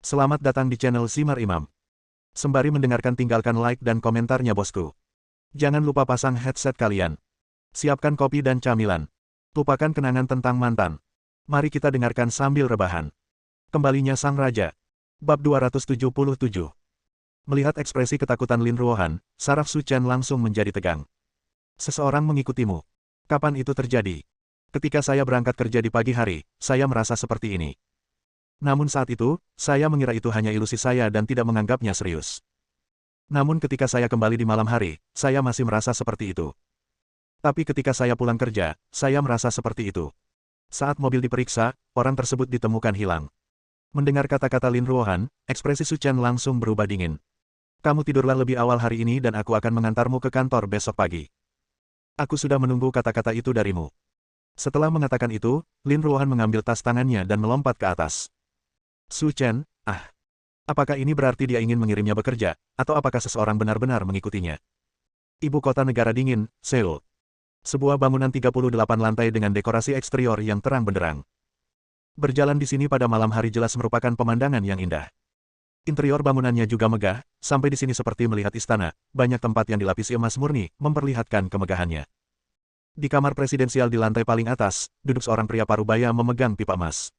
Selamat datang di channel Simar Imam. Sembari mendengarkan tinggalkan like dan komentarnya bosku. Jangan lupa pasang headset kalian. Siapkan kopi dan camilan. Lupakan kenangan tentang mantan. Mari kita dengarkan sambil rebahan. Kembalinya Sang Raja. Bab 277. Melihat ekspresi ketakutan Lin Ruohan, saraf Su Chen langsung menjadi tegang. Seseorang mengikutimu. Kapan itu terjadi? Ketika saya berangkat kerja di pagi hari, saya merasa seperti ini. Namun saat itu, saya mengira itu hanya ilusi saya dan tidak menganggapnya serius. Namun ketika saya kembali di malam hari, saya masih merasa seperti itu. Tapi ketika saya pulang kerja, saya merasa seperti itu. Saat mobil diperiksa, orang tersebut ditemukan hilang. Mendengar kata-kata Lin Ruohan, ekspresi Su Chen langsung berubah dingin. Kamu tidurlah lebih awal hari ini dan aku akan mengantarmu ke kantor besok pagi. Aku sudah menunggu kata-kata itu darimu. Setelah mengatakan itu, Lin Ruohan mengambil tas tangannya dan melompat ke atas. Su Chen, apakah ini berarti dia ingin mengirimnya bekerja, atau apakah seseorang benar-benar mengikutinya? Ibu kota negara dingin, Seoul. Sebuah bangunan 38 lantai dengan dekorasi eksterior yang terang benderang. Berjalan di sini pada malam hari jelas merupakan pemandangan yang indah. Interior bangunannya juga megah, sampai di sini seperti melihat istana, banyak tempat yang dilapisi emas murni, memperlihatkan kemegahannya. Di kamar presidensial di lantai paling atas, duduk seorang pria parubaya memegang pipa emas.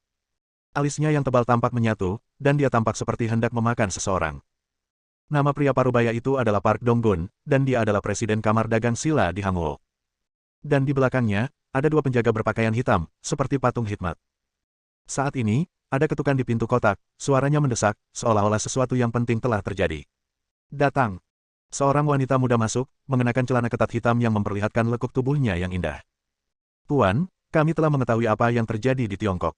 Alisnya yang tebal tampak menyatu, dan dia tampak seperti hendak memakan seseorang. Nama pria parubaya itu adalah Park Dong-gun, dan dia adalah presiden kamar dagang sila di Hangul. Dan di belakangnya, ada dua penjaga berpakaian hitam, seperti patung hikmat. Saat ini, ada ketukan di pintu kotak, suaranya mendesak, seolah-olah sesuatu yang penting telah terjadi. Datang. Seorang wanita muda masuk, mengenakan celana ketat hitam yang memperlihatkan lekuk tubuhnya yang indah. Tuan, kami telah mengetahui apa yang terjadi di Tiongkok.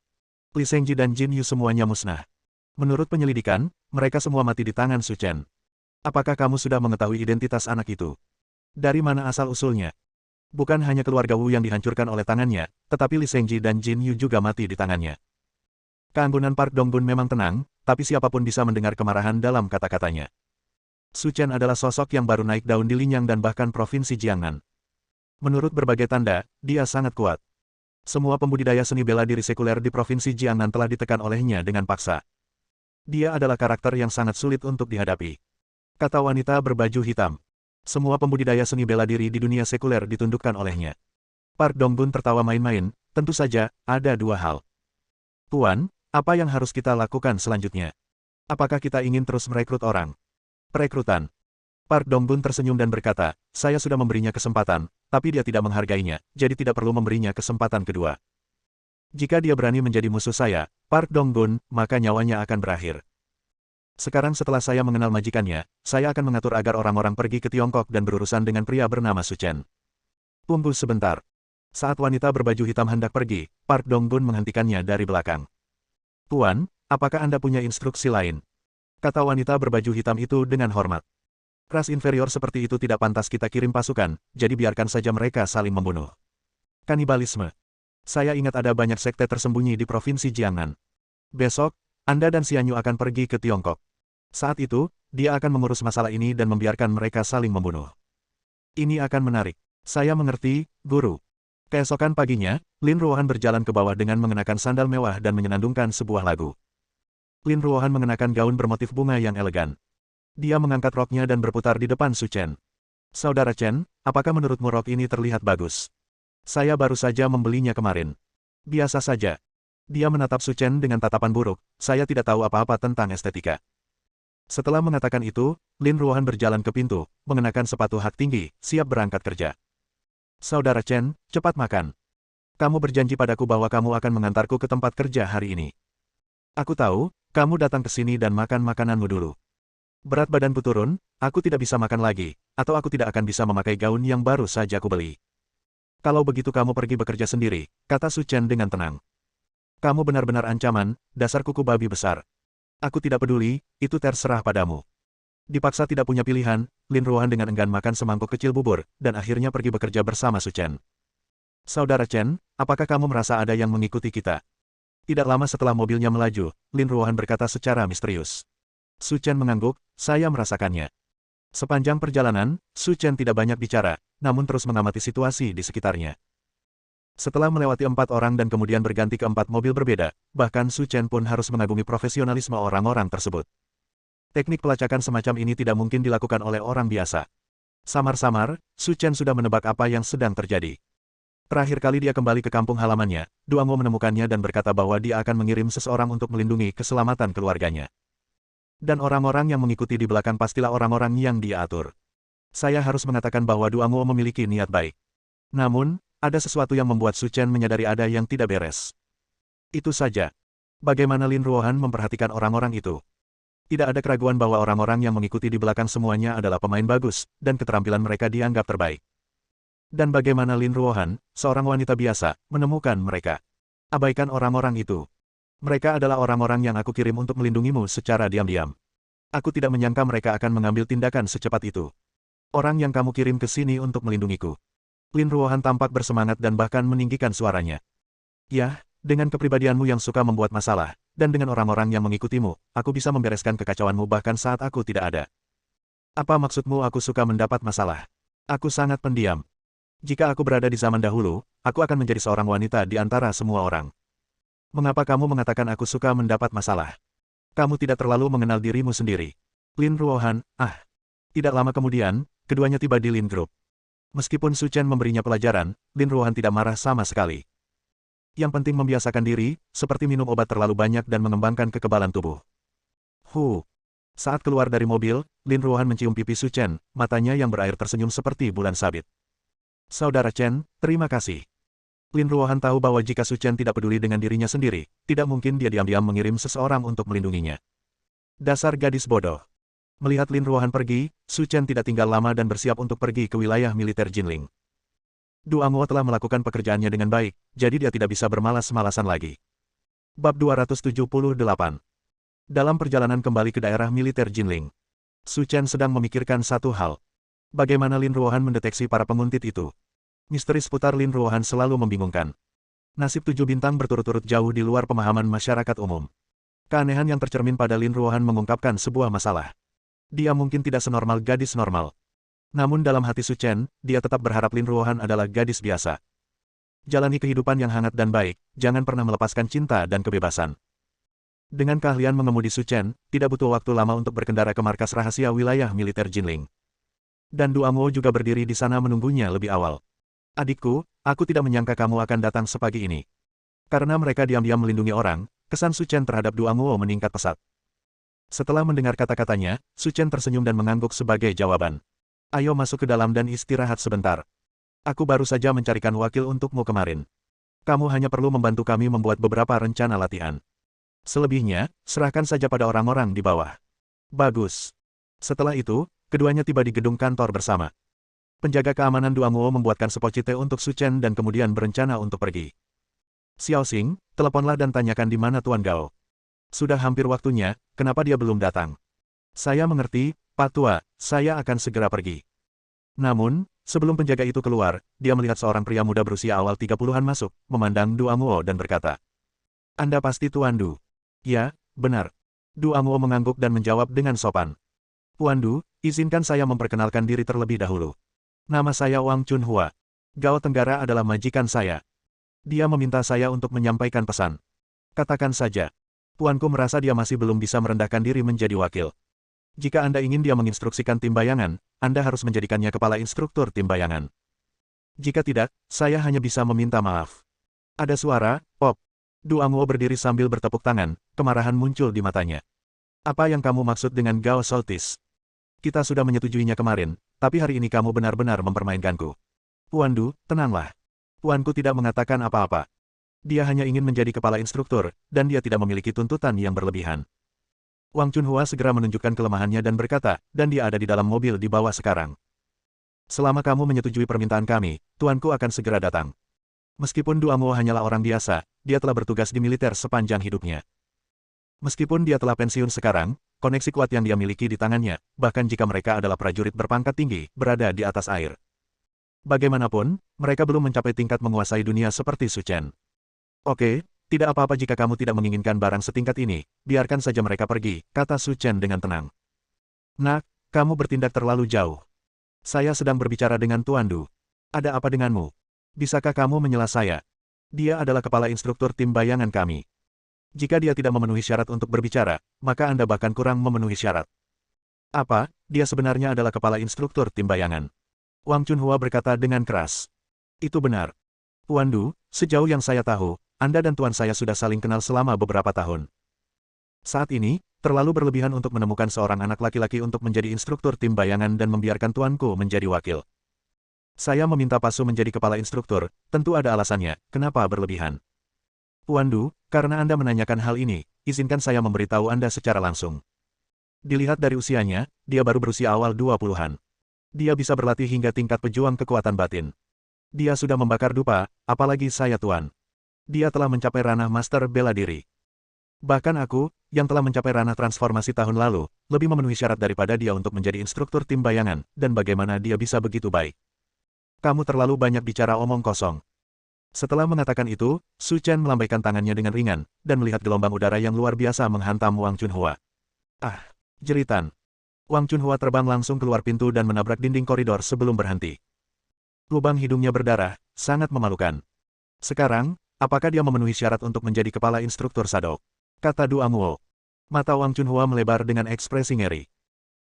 Li Shengji dan Jin Yu semuanya musnah. Menurut penyelidikan, mereka semua mati di tangan Su Chen. Apakah kamu sudah mengetahui identitas anak itu? Dari mana asal-usulnya? Bukan hanya keluarga Wu yang dihancurkan oleh tangannya, tetapi Li Shengji dan Jin Yu juga mati di tangannya. Keanggunan Park Dong-gun memang tenang, tapi siapapun bisa mendengar kemarahan dalam kata-katanya. Su Chen adalah sosok yang baru naik daun di Linyang dan bahkan provinsi Jiangnan. Menurut berbagai tanda, dia sangat kuat. Semua pembudidaya seni bela diri sekuler di provinsi Jiangnan telah ditekan olehnya dengan paksa. Dia adalah karakter yang sangat sulit untuk dihadapi. Kata wanita berbaju hitam. Semua pembudidaya seni bela diri di dunia sekuler ditundukkan olehnya. Park Dong-gun tertawa main-main, tentu saja, ada dua hal. Tuan, apa yang harus kita lakukan selanjutnya? Apakah kita ingin terus merekrut orang? Perekrutan. Park Dong-gun tersenyum dan berkata, saya sudah memberinya kesempatan, tapi dia tidak menghargainya, jadi tidak perlu memberinya kesempatan kedua. Jika dia berani menjadi musuh saya, Park Dong-gun, maka nyawanya akan berakhir. Sekarang setelah saya mengenal majikannya, saya akan mengatur agar orang-orang pergi ke Tiongkok dan berurusan dengan pria bernama Su Chen. Tunggu sebentar. Saat wanita berbaju hitam hendak pergi, Park Dong-gun menghentikannya dari belakang. Tuan, apakah Anda punya instruksi lain? Kata wanita berbaju hitam itu dengan hormat. Ras inferior seperti itu tidak pantas kita kirim pasukan, jadi biarkan saja mereka saling membunuh. Kanibalisme. Saya ingat ada banyak sekte tersembunyi di provinsi Jiangnan. Besok, Anda dan Xianyu akan pergi ke Tiongkok. Saat itu, dia akan mengurus masalah ini dan membiarkan mereka saling membunuh. Ini akan menarik. Saya mengerti, Guru. Keesokan paginya, Lin Ruohan berjalan ke bawah dengan mengenakan sandal mewah dan menyenandungkan sebuah lagu. Lin Ruohan mengenakan gaun bermotif bunga yang elegan. Dia mengangkat roknya dan berputar di depan Su Chen. Saudara Chen, apakah menurutmu rok ini terlihat bagus? Saya baru saja membelinya kemarin. Biasa saja. Dia menatap Su Chen dengan tatapan buruk, saya tidak tahu apa-apa tentang estetika. Setelah mengatakan itu, Lin Ruohan berjalan ke pintu, mengenakan sepatu hak tinggi, siap berangkat kerja. Saudara Chen, cepat makan. Kamu berjanji padaku bahwa kamu akan mengantarku ke tempat kerja hari ini. Aku tahu, kamu datang ke sini dan makan makananmu dulu. Berat badanku turun, aku tidak bisa makan lagi, atau aku tidak akan bisa memakai gaun yang baru saja aku beli. Kalau begitu kamu pergi bekerja sendiri, kata Su Chen dengan tenang. Kamu benar-benar ancaman, dasar kuku babi besar. Aku tidak peduli, itu terserah padamu. Dipaksa tidak punya pilihan, Lin Ruohan dengan enggan makan semangkuk kecil bubur, dan akhirnya pergi bekerja bersama Su Chen. Saudara Chen, apakah kamu merasa ada yang mengikuti kita? Tidak lama setelah mobilnya melaju, Lin Ruohan berkata secara misterius. Su Chen mengangguk, saya merasakannya. Sepanjang perjalanan, Su Chen tidak banyak bicara, namun terus mengamati situasi di sekitarnya. Setelah melewati 4 orang dan kemudian berganti ke 4 mobil berbeda, bahkan Su Chen pun harus mengagumi profesionalisme orang-orang tersebut. Teknik pelacakan semacam ini tidak mungkin dilakukan oleh orang biasa. Samar-samar, Su Chen sudah menebak apa yang sedang terjadi. Terakhir kali dia kembali ke kampung halamannya, Duango menemukannya dan berkata bahwa dia akan mengirim seseorang untuk melindungi keselamatan keluarganya. Dan orang-orang yang mengikuti di belakang pastilah orang-orang yang dia atur. Saya harus mengatakan bahwa Duango memiliki niat baik. Namun, ada sesuatu yang membuat Su Chen menyadari ada yang tidak beres. Itu saja. Bagaimana Lin Ruohan memperhatikan orang-orang itu? Tidak ada keraguan bahwa orang-orang yang mengikuti di belakang semuanya adalah pemain bagus, dan keterampilan mereka dianggap terbaik. Dan bagaimana Lin Ruohan, seorang wanita biasa, menemukan mereka? Abaikan orang-orang itu. Mereka adalah orang-orang yang aku kirim untuk melindungimu secara diam-diam. Aku tidak menyangka mereka akan mengambil tindakan secepat itu. Orang yang kamu kirim ke sini untuk melindungiku. Lin Ruohan tampak bersemangat dan bahkan meninggikan suaranya. Ya, dengan kepribadianmu yang suka membuat masalah, dan dengan orang-orang yang mengikutimu, aku bisa membereskan kekacauanmu bahkan saat aku tidak ada. Apa maksudmu aku suka mendapat masalah? Aku sangat pendiam. Jika aku berada di zaman dahulu, aku akan menjadi seorang wanita di antara semua orang. Mengapa kamu mengatakan aku suka mendapat masalah? Kamu tidak terlalu mengenal dirimu sendiri. Lin Ruohan, Tidak lama kemudian, keduanya tiba di Lin Group. Meskipun Su Chen memberinya pelajaran, Lin Ruohan tidak marah sama sekali. Yang penting membiasakan diri, seperti minum obat terlalu banyak dan mengembangkan kekebalan tubuh. Saat keluar dari mobil, Lin Ruohan mencium pipi Su Chen, matanya yang berair tersenyum seperti bulan sabit. Saudara Chen, terima kasih. Lin Ruohan tahu bahwa jika Su Chen tidak peduli dengan dirinya sendiri, tidak mungkin dia diam-diam mengirim seseorang untuk melindunginya. Dasar gadis bodoh. Melihat Lin Ruohan pergi, Su Chen tidak tinggal lama dan bersiap untuk pergi ke wilayah militer Jinling. Duango telah melakukan pekerjaannya dengan baik, jadi dia tidak bisa bermalas-malasan lagi. Bab 278. Dalam perjalanan kembali ke daerah militer Jinling, Su Chen sedang memikirkan satu hal. Bagaimana Lin Ruohan mendeteksi para penguntit itu? Misteri seputar Lin Ruohan selalu membingungkan. Nasib 7 bintang berturut-turut jauh di luar pemahaman masyarakat umum. Keanehan yang tercermin pada Lin Ruohan mengungkapkan sebuah masalah. Dia mungkin tidak senormal gadis normal. Namun dalam hati Su Chen, dia tetap berharap Lin Ruohan adalah gadis biasa. Jalani kehidupan yang hangat dan baik, jangan pernah melepaskan cinta dan kebebasan. Dengan keahlian mengemudi Su Chen, tidak butuh waktu lama untuk berkendara ke markas rahasia wilayah militer Jinling. Dan Duango juga berdiri di sana menunggunya lebih awal. Adikku, aku tidak menyangka kamu akan datang sepagi ini. Karena mereka diam-diam melindungi orang, kesan Su Chen terhadap Duango meningkat pesat. Setelah mendengar kata-katanya, Su Chen tersenyum dan mengangguk sebagai jawaban. Ayo masuk ke dalam dan istirahat sebentar. Aku baru saja mencarikan wakil untukmu kemarin. Kamu hanya perlu membantu kami membuat beberapa rencana latihan. Selebihnya, serahkan saja pada orang-orang di bawah. Bagus. Setelah itu, keduanya tiba di gedung kantor bersama. Penjaga keamanan Duango membuatkan sepocite untuk Su Chen dan kemudian berencana untuk pergi. Xiao Xing, teleponlah dan tanyakan di mana Tuan Gao. Sudah hampir waktunya, kenapa dia belum datang? Saya mengerti, Pak Tua, saya akan segera pergi. Namun, sebelum penjaga itu keluar, dia melihat seorang pria muda berusia awal 30-an masuk, memandang Duango dan berkata, Anda pasti Tuan Du. Ya, benar. Duango mengangguk dan menjawab dengan sopan. Tuan Du, izinkan saya memperkenalkan diri terlebih dahulu. Nama saya Wang Chunhua. Gao Tenggara adalah majikan saya. Dia meminta saya untuk menyampaikan pesan. Katakan saja. Tuanku merasa dia masih belum bisa merendahkan diri menjadi wakil. Jika Anda ingin dia menginstruksikan tim bayangan, Anda harus menjadikannya kepala instruktur tim bayangan. Jika tidak, saya hanya bisa meminta maaf. Ada suara, pop. Duango berdiri sambil bertepuk tangan, kemarahan muncul di matanya. Apa yang kamu maksud dengan Gao Soltis? Kita sudah menyetujuinya kemarin, tapi hari ini kamu benar-benar mempermainkanku. Tuan Du, tenanglah. Tuanku tidak mengatakan apa-apa. Dia hanya ingin menjadi kepala instruktur, dan dia tidak memiliki tuntutan yang berlebihan. Wang Chunhua segera menunjukkan kelemahannya dan berkata, dan dia ada di dalam mobil di bawah sekarang. Selama kamu menyetujui permintaan kami, tuanku akan segera datang. Meskipun Duango hanyalah orang biasa, dia telah bertugas di militer sepanjang hidupnya. Meskipun dia telah pensiun sekarang, koneksi kuat yang dia miliki di tangannya, bahkan jika mereka adalah prajurit berpangkat tinggi, berada di atas air. Bagaimanapun, mereka belum mencapai tingkat menguasai dunia seperti Su Chen. Oke, tidak apa-apa jika kamu tidak menginginkan barang setingkat ini, biarkan saja mereka pergi, kata Su Chen dengan tenang. Nak, kamu bertindak terlalu jauh. Saya sedang berbicara dengan Tuan Du. Ada apa denganmu? Bisakah kamu menyela saya? Dia adalah kepala instruktur tim bayangan kami. Jika dia tidak memenuhi syarat untuk berbicara, maka Anda bahkan kurang memenuhi syarat. Apa, dia sebenarnya adalah kepala instruktur tim bayangan? Wang Chunhua berkata dengan keras. Itu benar. Tuan Du, sejauh yang saya tahu, Anda dan Tuan saya sudah saling kenal selama beberapa tahun. Saat ini, terlalu berlebihan untuk menemukan seorang anak laki-laki untuk menjadi instruktur tim bayangan dan membiarkan tuanku menjadi wakil. Saya meminta Pasu menjadi kepala instruktur, tentu ada alasannya, kenapa berlebihan. Tuan Du, karena Anda menanyakan hal ini, izinkan saya memberitahu Anda secara langsung. Dilihat dari usianya, dia baru berusia awal 20-an. Dia bisa berlatih hingga tingkat pejuang kekuatan batin. Dia sudah membakar dupa, apalagi saya Tuan. Dia telah mencapai ranah master bela diri. Bahkan aku, yang telah mencapai ranah transformasi tahun lalu, lebih memenuhi syarat daripada dia untuk menjadi instruktur tim bayangan, dan bagaimana dia bisa begitu baik. Kamu terlalu banyak bicara omong kosong. Setelah mengatakan itu, Su Chen melambaikan tangannya dengan ringan, dan melihat gelombang udara yang luar biasa menghantam Wang Chunhua. Ah, jeritan. Wang Chunhua terbang langsung keluar pintu dan menabrak dinding koridor sebelum berhenti. Lubang hidungnya berdarah, sangat memalukan. Sekarang, apakah dia memenuhi syarat untuk menjadi kepala instruktur Sadok? Kata Du Angwo. Mata Wang Chunhua melebar dengan ekspresi ngeri.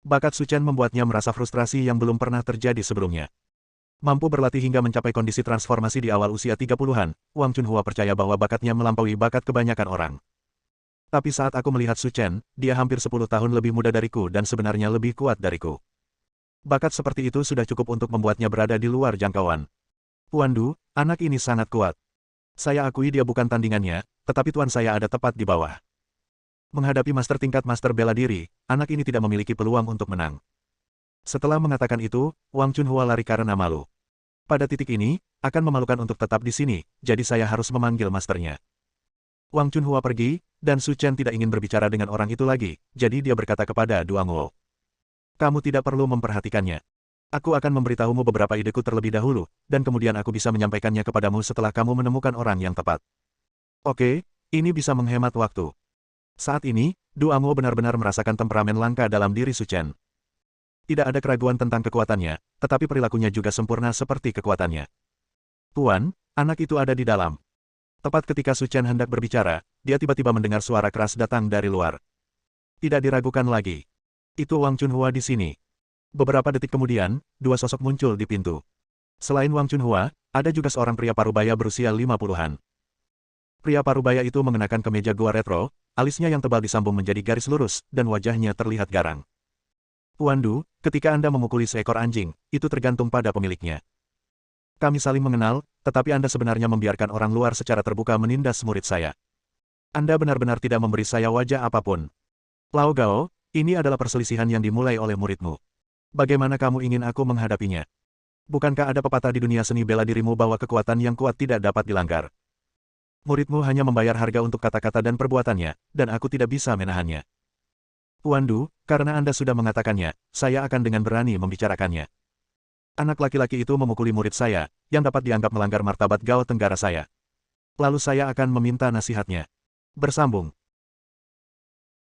Bakat Su Chen membuatnya merasa frustrasi yang belum pernah terjadi sebelumnya. Mampu berlatih hingga mencapai kondisi transformasi di awal usia 30-an, Wang Chunhua percaya bahwa bakatnya melampaui bakat kebanyakan orang. Tapi saat aku melihat Su Chen, dia hampir 10 tahun lebih muda dariku dan sebenarnya lebih kuat dariku. Bakat seperti itu sudah cukup untuk membuatnya berada di luar jangkauan. Tuan Du, anak ini sangat kuat. Saya akui dia bukan tandingannya, tetapi tuan saya ada tepat di bawah. Menghadapi master tingkat master bela diri, anak ini tidak memiliki peluang untuk menang. Setelah mengatakan itu, Wang Chunhua lari karena malu. Pada titik ini, akan memalukan untuk tetap di sini, jadi saya harus memanggil masternya. Wang Chunhua pergi, dan Su Chen tidak ingin berbicara dengan orang itu lagi, jadi dia berkata kepada Du Angwo. Kamu tidak perlu memperhatikannya. Aku akan memberitahumu beberapa ideku terlebih dahulu, dan kemudian aku bisa menyampaikannya kepadamu setelah kamu menemukan orang yang tepat. Oke, ini bisa menghemat waktu. Saat ini, Du Angwo benar-benar merasakan temperamen langka dalam diri Su Chen. Tidak ada keraguan tentang kekuatannya, tetapi perilakunya juga sempurna seperti kekuatannya. Tuan, anak itu ada di dalam. Tepat ketika Su Chen hendak berbicara, dia tiba-tiba mendengar suara keras datang dari luar. Tidak diragukan lagi. Itu Wang Chunhua di sini. Beberapa detik kemudian, dua sosok muncul di pintu. Selain Wang Chunhua, ada juga seorang pria parubaya berusia 50-an. Pria parubaya itu mengenakan kemeja gua retro, alisnya yang tebal disambung menjadi garis lurus, dan wajahnya terlihat garang. Tuan Du, ketika Anda memukuli seekor anjing, itu tergantung pada pemiliknya. Kami saling mengenal, tetapi Anda sebenarnya membiarkan orang luar secara terbuka menindas murid saya. Anda benar-benar tidak memberi saya wajah apapun. Lao Gao, ini adalah perselisihan yang dimulai oleh muridmu. Bagaimana kamu ingin aku menghadapinya? Bukankah ada pepatah di dunia seni bela dirimu bahwa kekuatan yang kuat tidak dapat dilanggar? Muridmu hanya membayar harga untuk kata-kata dan perbuatannya, dan aku tidak bisa menahannya. Tuan Du, karena Anda sudah mengatakannya, saya akan dengan berani membicarakannya. Anak laki-laki itu memukuli murid saya, yang dapat dianggap melanggar martabat Gao Tenggara saya. Lalu saya akan meminta nasihatnya. Bersambung.